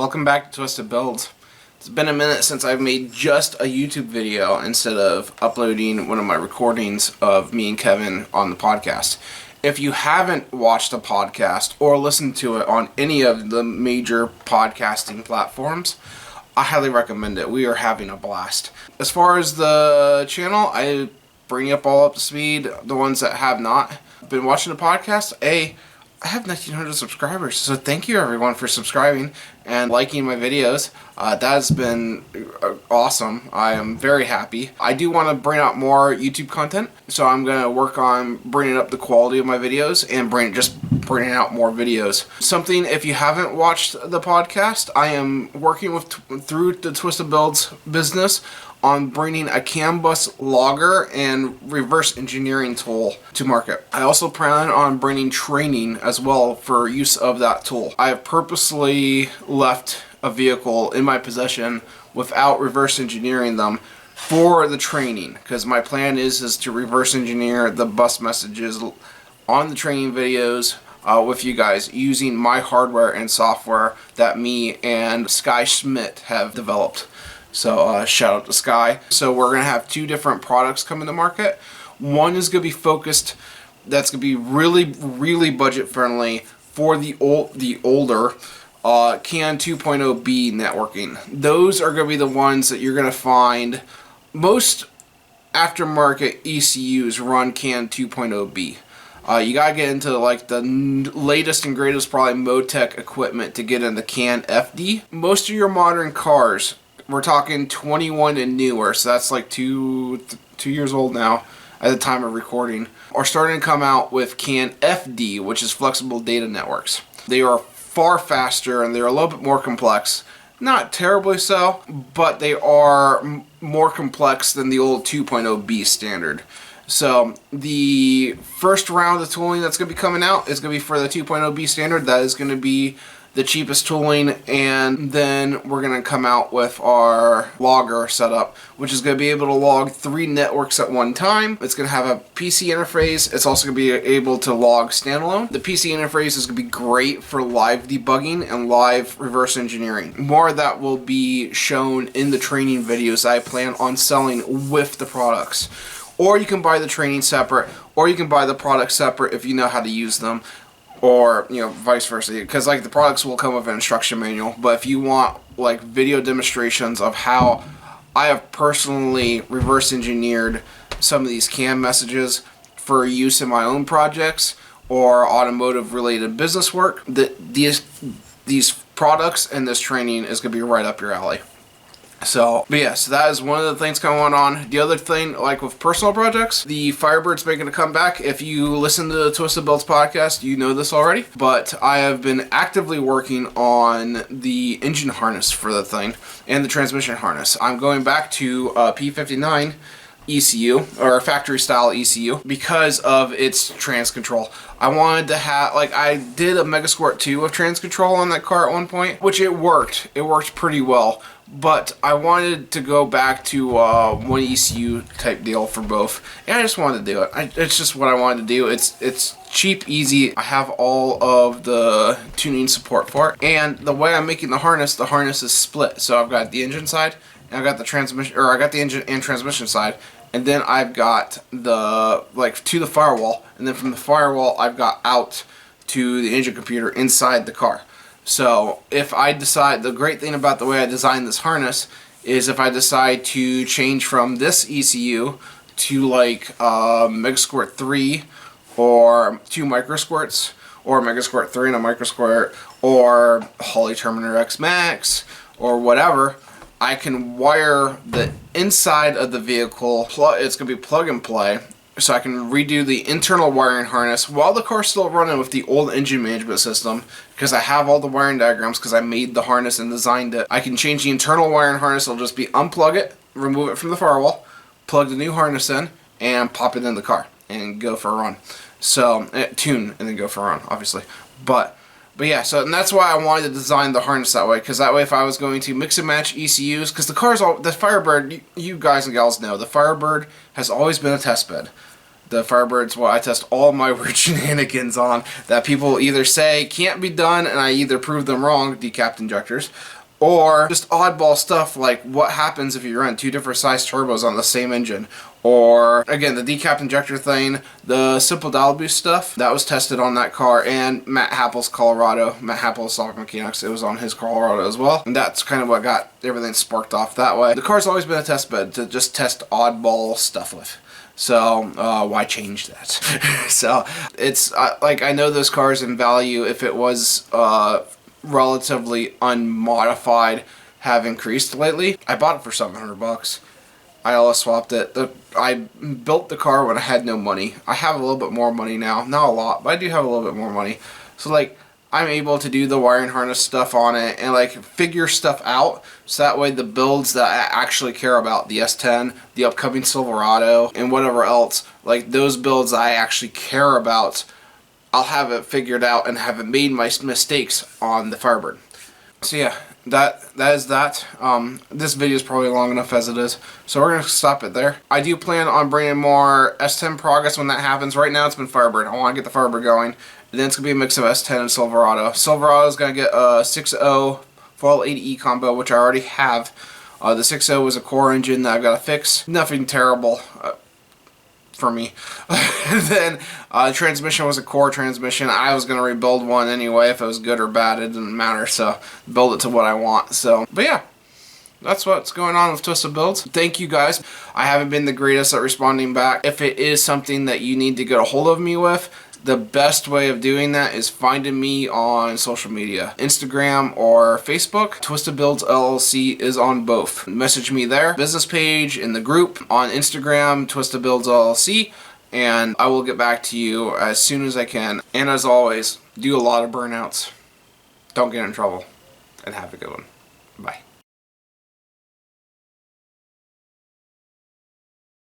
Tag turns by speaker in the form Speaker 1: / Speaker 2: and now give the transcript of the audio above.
Speaker 1: Welcome back to Twisted Builds. It's been a minute since I've made just a YouTube video instead of uploading one of my recordings of me and Kevin on the podcast. If you haven't watched a podcast or listened to it on any of the major podcasting platforms, I highly recommend it. We are having a blast. As far as the channel, I bring you all up to speed. The ones that have not been watching the podcast, I have 1,900 subscribers, so thank you everyone for subscribing and liking my videos. That has been awesome. I am very happy. I do want to bring out more YouTube content, so I'm going to work on bringing up the quality of my videos and bringing out more videos. Something, if you haven't watched the podcast, I am working through the Twisted Builds business on bringing a CAN bus logger and reverse engineering tool to market. I also plan on bringing training as well for use of that tool. I have purposely left a vehicle in my possession without reverse engineering them for the training, because my plan is to reverse engineer the bus messages on the training videos with you guys using my hardware and software that me and Sky Schmidt have developed. So shout out to Sky. So we're going to have two different products coming to market. One is going to be focused, that's going to be really budget friendly for the older CAN 2.0B networking. Those are going to be the ones that you're going to find most aftermarket ECUs run CAN 2.0B. You gotta get into like the latest and greatest probably Motec equipment to get into CAN FD. Most of your modern cars, we're talking 21 and newer, so that's like two years old now at the time of recording, are starting to come out with CAN FD, which is flexible data networks. They are far faster and they're a little bit more complex. Not terribly so, but they are more complex than the old 2.0B standard. So the first round of tooling that's going to be coming out is going to be for the 2.0B standard. That is going to be the cheapest tooling, and then we're going to come out with our logger setup, which is going to be able to log 3 networks at one time. It's going to have a PC interface. It's also going to be able to log standalone. The PC interface is going to be great for live debugging and live reverse engineering. More of that will be shown in the training videos I plan on selling with the products. Or you can buy the training separate, or you can buy the products separate if you know how to use them. Or, you know, vice versa, because like the products will come with an instruction manual, but if you want like video demonstrations of how I have personally reverse engineered some of these CAN messages for use in my own projects or automotive related business work, these products and this training is going to be right up your alley. So, but yeah, so that is one of the things going on. The other thing, like with personal projects, the Firebird's making a comeback. If you listen to the Twisted Builds podcast, you know this already. But I have been actively working on the engine harness for the thing and the transmission harness. I'm going back to P59 ECU, or factory style ECU, because of its trans control. I wanted to have, like, I did a Megasquirt 2 of trans control on that car at one point, which it worked pretty well, but I wanted to go back to one ECU type deal for both, and I just wanted to do it. It's just what I wanted to do. It's cheap, easy. I have all of the tuning support for it, and the way I'm making the harness is split. So I've got the engine side, and I've got the transmission, or I got the engine and transmission side, and then I've got the, like, to the firewall, and then from the firewall I've got out to the engine computer inside the car. So if I decide, the great thing about the way I designed this harness is if I decide to change from this ECU to like Megasquirt 3 or 2 microsquirts, or Megasquirt 3 and a microsquirt, or Holley Terminator X Max, or whatever, I can wire the inside of the vehicle. It's going to be plug and play, so I can redo the internal wiring harness while the car's still running with the old engine management system, because I have all the wiring diagrams because I made the harness and designed it. I can change the internal wiring harness. It'll just be unplug it, remove it from the firewall, plug the new harness in, and pop it in the car and go for a run. So tune and then go for a run, obviously. But yeah, so, and that's why I wanted to design the harness that way, because that way if I was going to mix and match ECUs, because the Firebird, you guys and gals know, the Firebird has always been a test bed. The Firebird's what I test all my weird shenanigans on that people either say can't be done and I either prove them wrong, decapped injectors, or just oddball stuff like what happens if you run 2 different size turbos on the same engine. Or, again, the decapped injector thing, the simple dial boost stuff, that was tested on that car, and Matt Happel's Colorado. Matt Happel's Stock Mechanics, it was on his Colorado as well. And that's kind of what got everything sparked off that way. The car's always been a test bed to just test oddball stuff with. So, why change that? So, it's, like, I know those cars in value, if it was, relatively unmodified, have increased lately. I bought it for $700. I LS swapped it. I built the car when I had no money. I have a little bit more money now. Not a lot, but I do have a little bit more money. So, like, I'm able to do the wiring harness stuff on it and, like, figure stuff out. So that way the builds that I actually care about, the S10, the upcoming Silverado, and whatever else, like, those builds I actually care about, I'll have it figured out and haven't made my mistakes on the Firebird. So yeah, that is that. This video is probably long enough as it is, so we're going to stop it there. I do plan on bringing more S10 progress when that happens. Right now it's been Firebird. I want to get the Firebird going, and then it's going to be a mix of S10 and Silverado. Silverado is going to get a 6.0 480E combo, which I already have. The 6.0 was a core engine that I've got to fix. Nothing terrible. For me. Then transmission was a core transmission. I was going to rebuild one anyway. If it was good or bad, it didn't matter, so build it to what I want. So, but yeah, that's what's going on with Twisted Builds. Thank you guys. I haven't been the greatest at responding back. If it is something that you need to get a hold of me with, the best way of doing that is finding me on social media, Instagram or Facebook. Twisted Builds LLC is on both. Message me there. Business page in the group on Instagram, Twisted Builds LLC, and I will get back to you as soon as I can. And as always, do a lot of burnouts. Don't get in trouble, and have a good one. Bye.